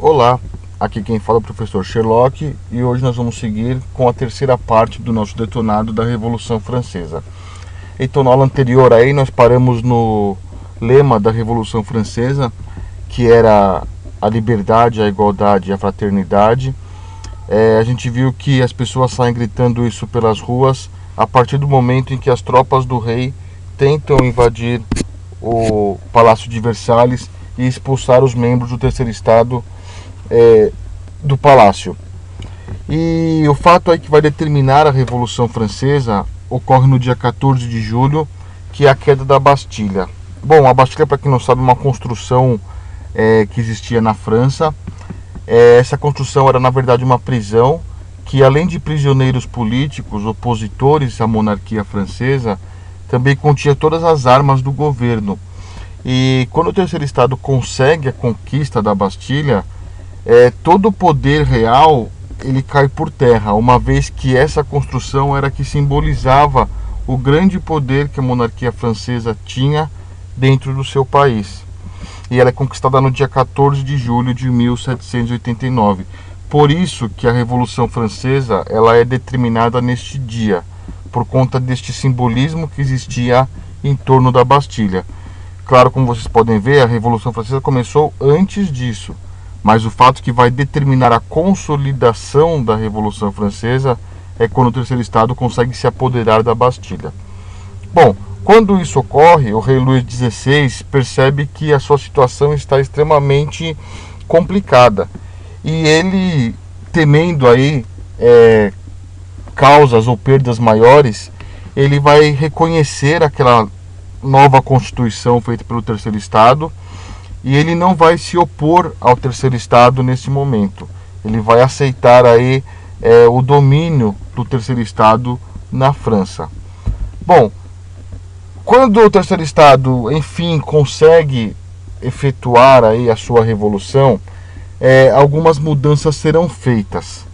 Olá, aqui quem fala é o professor Sherlock e hoje nós vamos seguir com a terceira parte do nosso detonado da Revolução Francesa. Então, na aula anterior aí nós paramos no lema da Revolução Francesa, que era a liberdade, a igualdade e a fraternidade. A gente viu que as pessoas saem gritando isso pelas ruas a partir do momento em que as tropas do rei tentam invadir o Palácio de Versalhes e expulsar os membros do terceiro estado do palácio. E o fato aí que vai determinar a Revolução Francesa ocorre no dia 14 de julho, que é a queda da Bastilha. Bom, a Bastilha, para quem não sabe, é uma construção que existia na França. Essa construção era, na verdade, uma prisão que, além de prisioneiros políticos opositores à monarquia francesa, também continha todas as armas do governo. E quando o terceiro estado consegue a conquista da Bastilha, todo o poder real ele cai por terra, uma vez que essa construção era que simbolizava o grande poder que a monarquia francesa tinha dentro do seu país. E ela é conquistada no dia 14 de julho de 1789. Por isso que a Revolução Francesa ela é determinada neste dia, por conta deste simbolismo que existia em torno da Bastilha. Claro, como vocês podem ver, a Revolução Francesa começou antes disso, mas o fato que vai determinar a consolidação da Revolução Francesa é quando o terceiro estado consegue se apoderar da Bastilha. Bom, quando isso ocorre, o rei Luís XVI percebe que a sua situação está extremamente complicada e ele, temendo aí causas ou perdas maiores, ele vai reconhecer aquela nova Constituição feita pelo terceiro estado e ele não vai se opor ao terceiro estado nesse momento. Ele vai aceitar aí o domínio do terceiro estado na França. Bom, quando o terceiro estado, enfim, consegue efetuar aí a sua revolução, algumas mudanças serão feitas.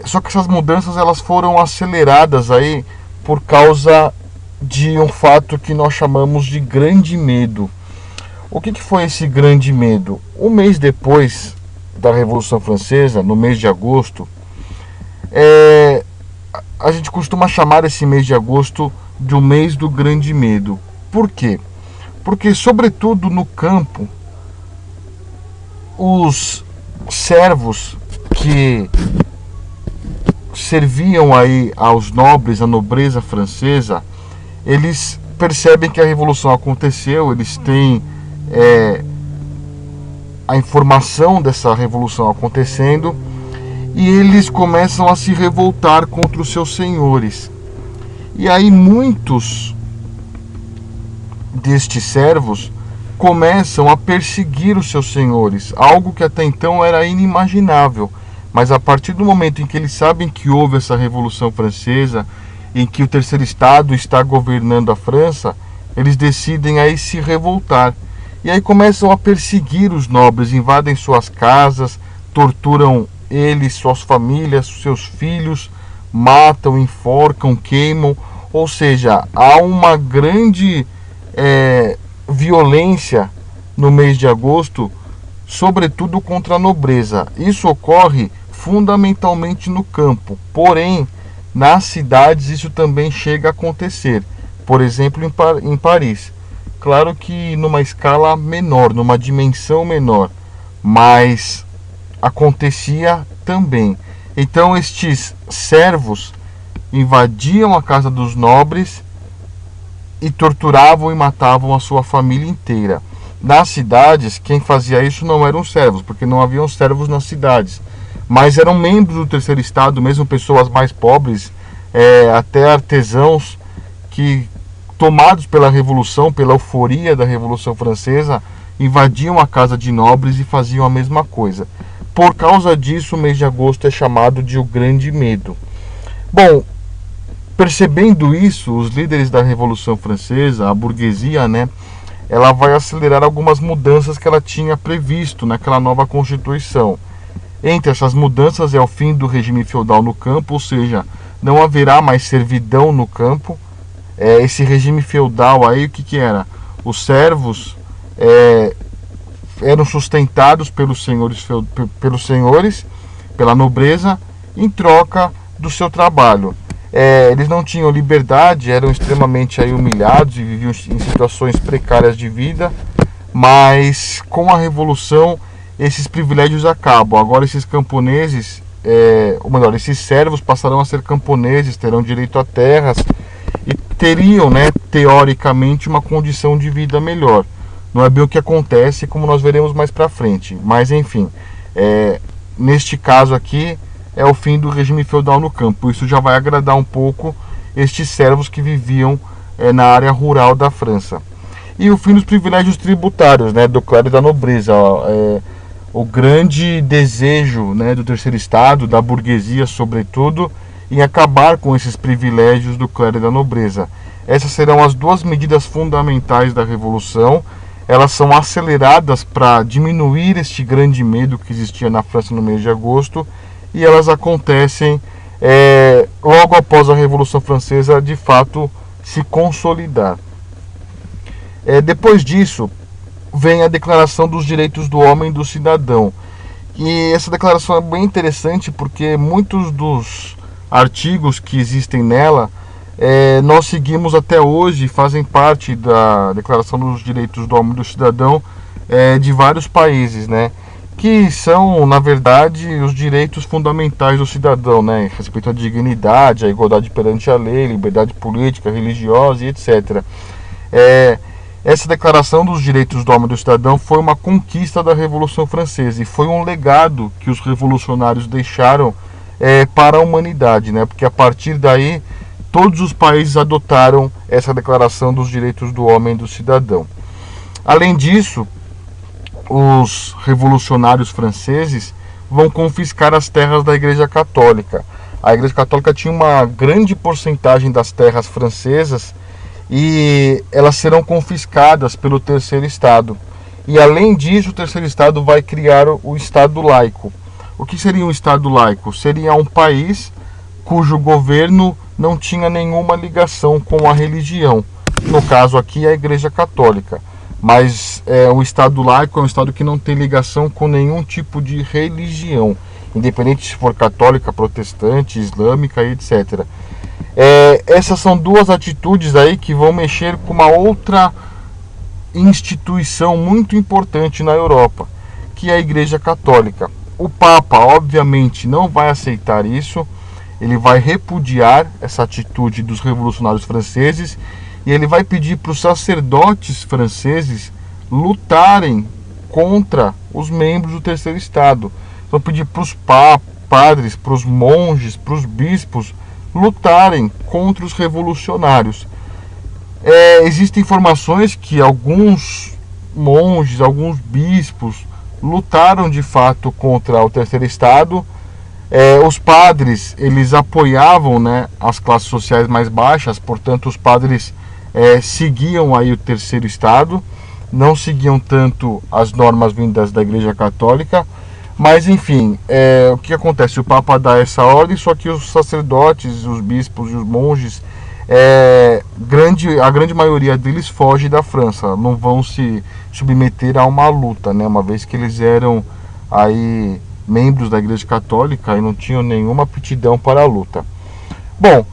Só que essas mudanças elas foram aceleradas aí por causa de um fato que nós chamamos de grande medo. O que foi esse grande medo? Um mês depois da Revolução Francesa, no mês de agosto, a gente costuma chamar esse mês de agosto de o mês do grande medo. Por quê? Porque, sobretudo no campo, os servos que serviam aí aos nobres, à nobreza francesa, eles percebem que a revolução aconteceu, eles têm a informação dessa revolução acontecendo e eles começam a se revoltar contra os seus senhores. E aí muitos destes servos começam a perseguir os seus senhores, algo que até então era inimaginável. Mas a partir do momento em que eles sabem que houve essa Revolução Francesa, em que o terceiro estado está governando a França, eles decidem aí se revoltar. E aí começam a perseguir os nobres, invadem suas casas, torturam eles, suas famílias, seus filhos, matam, enforcam, queimam. Ou seja, há uma grande violência no mês de agosto, sobretudo contra a nobreza. Isso ocorre fundamentalmente no campo, porém, nas cidades isso também chega a acontecer. Por exemplo, em Paris. Claro que numa escala menor, numa dimensão menor, mas acontecia também. Então estes servos invadiam a casa dos nobres e torturavam e matavam a sua família inteira. Nas cidades, quem fazia isso não eram servos, porque não haviam servos nas cidades, mas eram membros do terceiro estado, mesmo pessoas mais pobres, até artesãos que, tomados pela revolução, pela euforia da Revolução Francesa, invadiam a casa de nobres e faziam a mesma coisa. Por causa disso, o mês de agosto é chamado de o Grande Medo. Bom, percebendo isso, os líderes da Revolução Francesa, a burguesia, ela vai acelerar algumas mudanças que ela tinha previsto naquela nova Constituição. Entre essas mudanças é o fim do regime feudal no campo, ou seja, não haverá mais servidão no campo. Esse regime feudal aí, o que era? Os servos eram sustentados pelos senhores, pela nobreza, em troca do seu trabalho. Eles não tinham liberdade, eram extremamente aí humilhados e viviam em situações precárias de vida, mas com a Revolução esses privilégios acabam. Agora esses camponeses, ou melhor, esses servos passarão a ser camponeses, terão direito a terras e teriam, né, teoricamente, uma condição de vida melhor. Não é bem o que acontece, como nós veremos mais para frente, mas enfim, neste caso aqui é o fim do regime feudal no campo. Isso já vai agradar um pouco estes servos que viviam na área rural da França. E o fim dos privilégios tributários, né, do clero e da nobreza. O grande desejo, né, do terceiro estado, da burguesia sobretudo, em acabar com esses privilégios do clero e da nobreza. Essas serão as duas medidas fundamentais da Revolução. Elas são aceleradas para diminuir este grande medo que existia na França no mês de agosto, e elas acontecem logo após a Revolução Francesa de fato se consolidar. Depois disso vem a Declaração dos Direitos do Homem e do Cidadão. E essa declaração é bem interessante porque muitos dos artigos que existem nela nós seguimos até hoje, fazem parte da Declaração dos Direitos do Homem e do Cidadão de vários países, né? Que são, na verdade, os direitos fundamentais do cidadão, né? Respeito à dignidade, à igualdade perante a lei, liberdade política, religiosa e etc. Essa Declaração dos Direitos do Homem e do Cidadão foi uma conquista da Revolução Francesa e foi um legado que os revolucionários deixaram para a humanidade, né? Porque a partir daí todos os países adotaram essa Declaração dos Direitos do Homem e do Cidadão. Além disso, os revolucionários franceses vão confiscar as terras da Igreja Católica. A Igreja Católica tinha uma grande porcentagem das terras francesas e elas serão confiscadas pelo terceiro estado. E além disso, o terceiro estado vai criar o Estado laico. O que seria um Estado laico? Seria um país cujo governo não tinha nenhuma ligação com a religião. No caso aqui, a Igreja Católica. Mas o Estado laico é um Estado que não tem ligação com nenhum tipo de religião, independente se for católica, protestante, islâmica, etc. Essas são duas atitudes aí que vão mexer com uma outra instituição muito importante na Europa, que é a Igreja Católica. O Papa, obviamente, não vai aceitar isso, ele vai repudiar essa atitude dos revolucionários franceses e ele vai pedir para os sacerdotes franceses lutarem contra os membros do terceiro estado. Vão pedir para os padres, para os monges, para os bispos lutarem contra os revolucionários. Existem informações que alguns monges, alguns bispos lutaram de fato contra o terceiro estado. Os padres, eles apoiavam, né, as classes sociais mais baixas, portanto os padres seguiam aí o terceiro estado, não seguiam tanto as normas vindas da Igreja Católica, mas enfim, o que acontece? O Papa dá essa ordem, só que os sacerdotes, os bispos e os monges, a grande maioria deles foge da França, não vão se submeter a uma luta, né, uma vez que eles eram aí membros da Igreja Católica e não tinham nenhuma aptidão para a luta. Bom,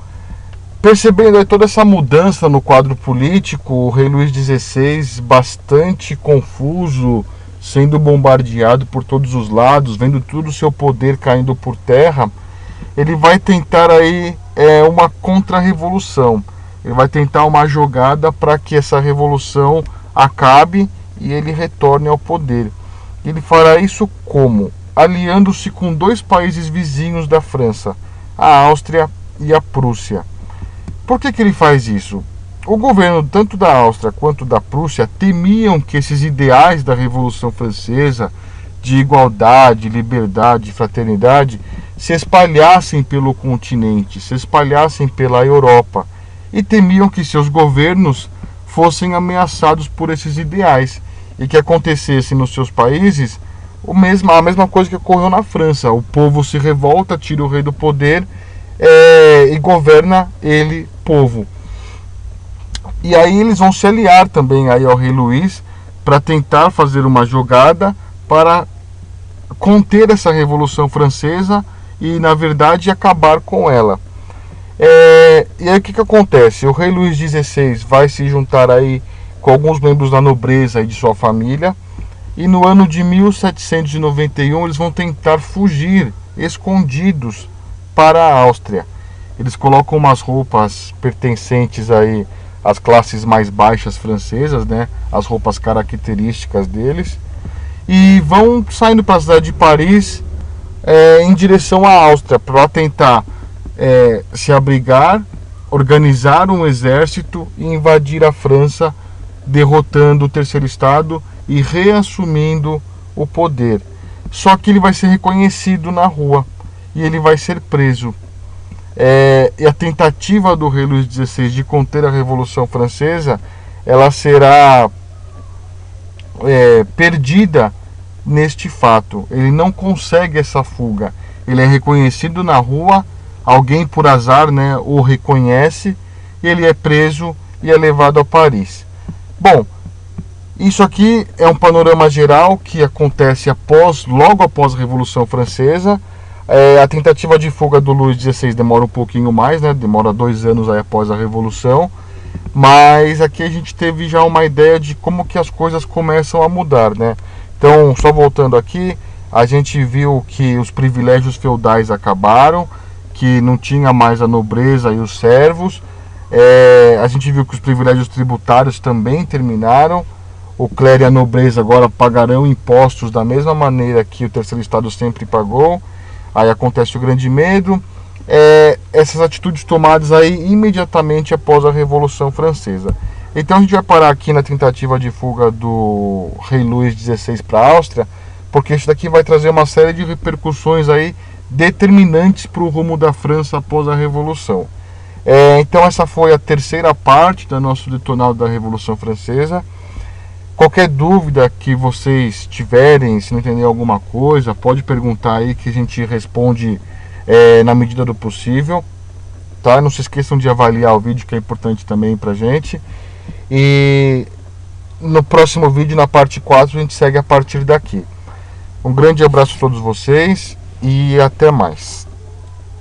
percebendo aí toda essa mudança no quadro político, o rei Luís XVI, bastante confuso, sendo bombardeado por todos os lados, vendo todo o seu poder caindo por terra, ele vai tentar aí uma contra-revolução. Ele vai tentar uma jogada para que essa revolução acabe e ele retorne ao poder. Ele fará isso como? Aliando-se com dois países vizinhos da França, a Áustria e a Prússia. Por que ele faz isso? O governo tanto da Áustria quanto da Prússia temiam que esses ideais da Revolução Francesa, de igualdade, liberdade, fraternidade, se espalhassem pelo continente, se espalhassem pela Europa, e temiam que seus governos fossem ameaçados por esses ideais e que acontecesse nos seus países a mesma coisa que ocorreu na França. O povo se revolta, tira o rei do poder e governa ele, povo. E aí eles vão se aliar também aí ao rei Luís para tentar fazer uma jogada para conter essa Revolução Francesa e, na verdade, acabar com ela. E aí o que acontece? O rei Luís XVI vai se juntar aí com alguns membros da nobreza e de sua família, e no ano de 1791 eles vão tentar fugir escondidos para a Áustria. Eles colocam umas roupas pertencentes aí às classes mais baixas francesas, né? As roupas características deles, e vão saindo para a cidade de Paris em direção à Áustria para tentar se abrigar, organizar um exército e invadir a França, derrotando o Terceiro Estado e reassumindo o poder. Só que ele vai ser reconhecido na rua e ele vai ser preso. E a tentativa do rei Luís XVI de conter a Revolução Francesa, ela será perdida neste fato. Ele não consegue essa fuga. Ele é reconhecido na rua, alguém por azar, né, o reconhece, e ele é preso e é levado a Paris. Bom, isso aqui é um panorama geral que acontece logo após a Revolução Francesa. A tentativa de fuga do Luís XVI demora um pouquinho mais, né? Demora 2 anos aí após a Revolução. Mas aqui a gente teve já uma ideia de como que as coisas começam a mudar, né? Então, só voltando aqui, a gente viu que os privilégios feudais acabaram, que não tinha mais a nobreza e os servos. A gente viu que os privilégios tributários também terminaram. O clero e a nobreza agora pagarão impostos da mesma maneira que o Terceiro Estado sempre pagou. Aí acontece o grande medo. Essas atitudes tomadas aí imediatamente após a Revolução Francesa. Então a gente vai parar aqui na tentativa de fuga do rei Luís XVI para a Áustria, porque isso daqui vai trazer uma série de repercussões aí determinantes para o rumo da França após a Revolução. Então essa foi a terceira parte do nosso detonado da Revolução Francesa. Qualquer dúvida que vocês tiverem, se não entenderem alguma coisa, pode perguntar aí que a gente responde na medida do possível, tá? Não se esqueçam de avaliar o vídeo, que é importante também pra gente. E no próximo vídeo, na parte 4, a gente segue a partir daqui. Um grande abraço a todos vocês e até mais.